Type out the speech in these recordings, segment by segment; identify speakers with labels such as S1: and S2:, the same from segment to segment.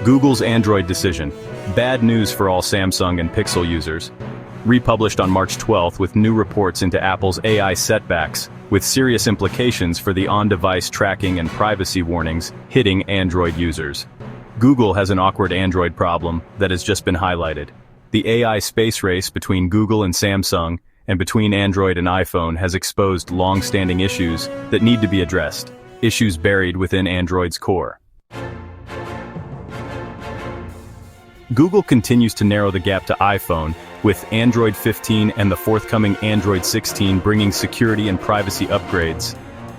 S1: Google's Android decision. Bad news for all Samsung and Pixel users. Republished on March 12th with new reports into Apple's AI setbacks, with serious implications for the on-device tracking and privacy warnings hitting Android users. Google has an awkward Android problem that has just been highlighted. The AI space race between Google and Samsung, and between Android and iPhone, has exposed long-standing issues that need to be addressed, issues buried within Android's core. Google continues to narrow the gap to iPhone, with Android 15 and the forthcoming Android 16 bringing security and privacy upgrades.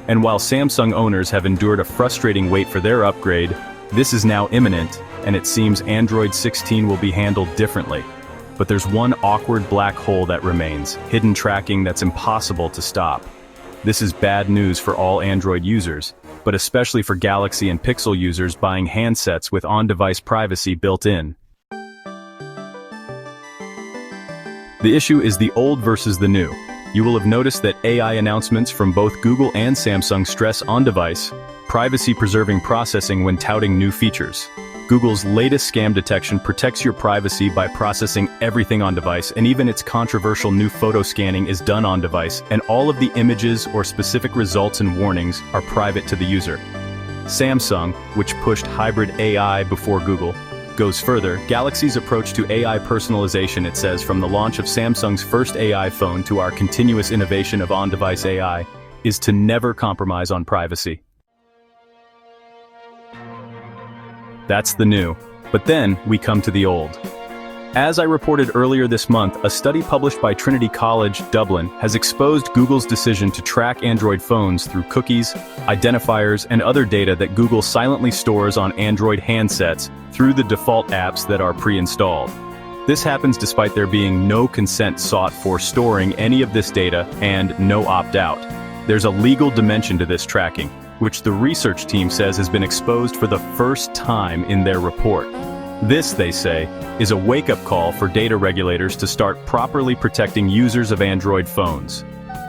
S1: And while Samsung owners have endured a frustrating wait for their upgrade, this is now imminent, and it seems Android 16 will be handled differently. But there's one awkward black hole that remains, hidden tracking that's impossible to stop. This is bad news for all Android users, but especially for Galaxy and Pixel users buying handsets with on-device privacy built in. The issue is the old versus the new. You will have noticed that AI announcements from both Google and Samsung stress on-device, privacy-preserving processing when touting new features. Google's latest scam detection protects your privacy by processing everything on-device, and even its controversial new photo scanning is done on-device, and all of the images or specific results and warnings are private to the user. Samsung, which pushed hybrid AI before Google, goes further. Galaxy's approach to AI personalization, it says, from the launch of Samsung's first AI phone to our continuous innovation of on-device AI, is to never compromise on privacy. That's the new. But then we come to the old. As I reported earlier this month, a study published by Trinity College, Dublin, has exposed Google's decision to track Android phones through cookies, identifiers, and other data that Google silently stores on Android handsets through the default apps that are pre-installed. This happens despite there being no consent sought for storing any of this data and no opt-out. There's a legal dimension to this tracking, which the research team says has been exposed for the first time in their report. This, they say, is a wake-up call for data regulators to start properly protecting users of Android phones.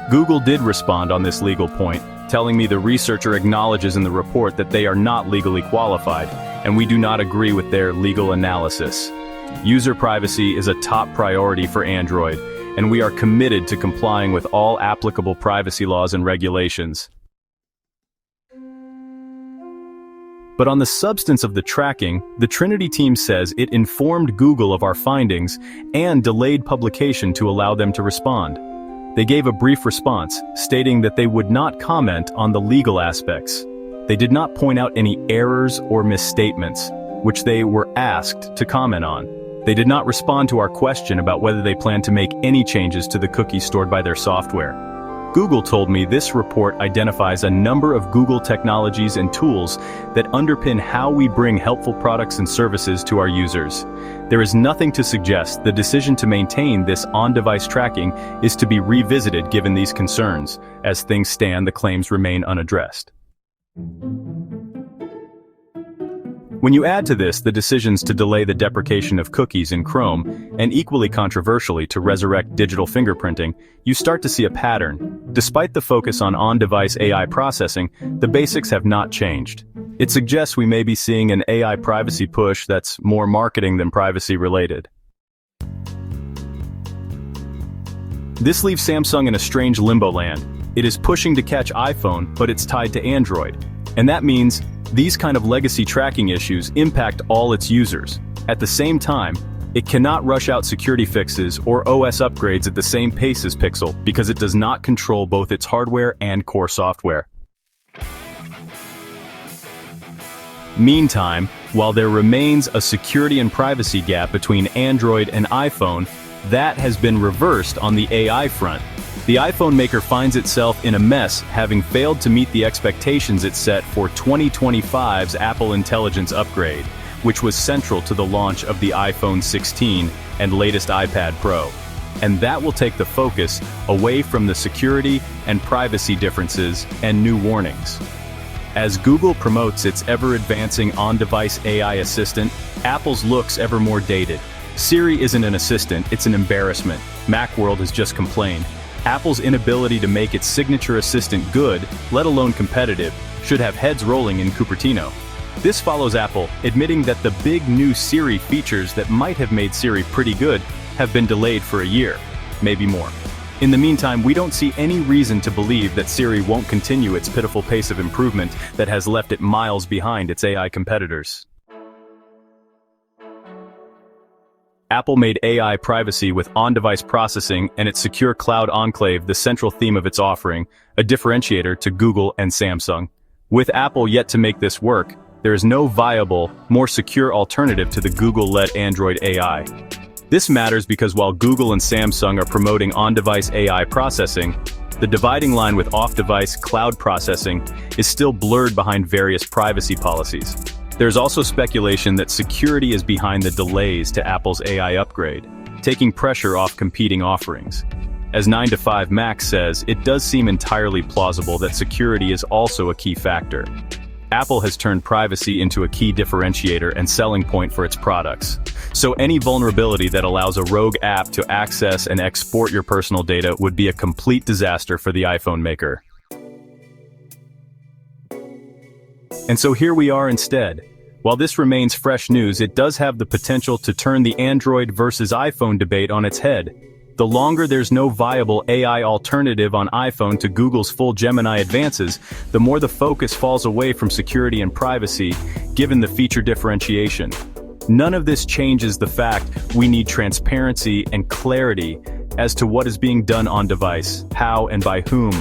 S1: Google did respond on this legal point, telling me the researcher acknowledges in the report that they are not legally qualified, and we do not agree with their legal analysis. User privacy is a top priority for Android, and we are committed to complying with all applicable privacy laws and regulations. But on the substance of the tracking, the Trinity team says it informed Google of our findings and delayed publication to allow them to respond. They gave a brief response, stating that they would not comment on the legal aspects. They did not point out any errors or misstatements, which they were asked to comment on. They did not respond to our question about whether they plan to make any changes to the cookies stored by their software. Google told me this report identifies a number of Google technologies and tools that underpin how we bring helpful products and services to our users. There is nothing to suggest the decision to maintain this on-device tracking is to be revisited given these concerns. As things stand, the claims remain unaddressed. When you add to this the decisions to delay the deprecation of cookies in Chrome, and equally controversially to resurrect digital fingerprinting, you start to see a pattern. Despite the focus on on-device AI processing, the basics have not changed. It suggests we may be seeing an AI privacy push that's more marketing than privacy-related. This leaves Samsung in a strange limbo land. It is pushing to catch iPhone, but it's tied to Android. And that means these kind of legacy tracking issues impact all its users. At the same time, it cannot rush out security fixes or OS upgrades at the same pace as Pixel because it does not control both its hardware and core software. Meantime, while there remains a security and privacy gap between Android and iPhone, that has been reversed on the AI front. The iPhone maker finds itself in a mess, having failed to meet the expectations it set for 2025's Apple Intelligence upgrade, which was central to the launch of the iPhone 16 and latest iPad Pro. And that will take the focus away from the security and privacy differences and new warnings. As Google promotes its ever-advancing on-device AI assistant, Apple's looks ever more dated. Siri isn't an assistant, it's an embarrassment. Macworld has just complained. Apple's inability to make its signature assistant good, let alone competitive, should have heads rolling in Cupertino. This follows Apple admitting that the big new Siri features that might have made Siri pretty good have been delayed for a year, maybe more. In the meantime, we don't see any reason to believe that Siri won't continue its pitiful pace of improvement that has left it miles behind its AI competitors. Apple made AI privacy with on-device processing and its secure cloud enclave the central theme of its offering, a differentiator to Google and Samsung. With Apple yet to make this work, there is no viable, more secure alternative to the Google-led Android AI. This matters because while Google and Samsung are promoting on-device AI processing, the dividing line with off-device cloud processing is still blurred behind various privacy policies. There's also speculation that security is behind the delays to Apple's AI upgrade, taking pressure off competing offerings. As 9to5Mac says, it does seem entirely plausible that security is also a key factor. Apple has turned privacy into a key differentiator and selling point for its products. So any vulnerability that allows a rogue app to access and export your personal data would be a complete disaster for the iPhone maker. And so here we are instead. While this remains fresh news, it does have the potential to turn the Android versus iPhone debate on its head. The longer there's no viable AI alternative on iPhone to Google's full Gemini advances, the more the focus falls away from security and privacy, given the feature differentiation. None of this changes the fact we need transparency and clarity as to what is being done on device, how and by whom.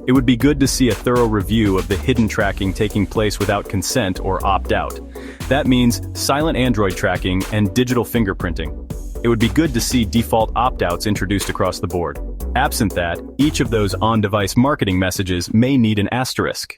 S1: It would be good to see a thorough review of the hidden tracking taking place without consent or opt-out. That means silent Android tracking and digital fingerprinting. It would be good to see default opt-outs introduced across the board. Absent that, each of those on-device marketing messages may need an asterisk.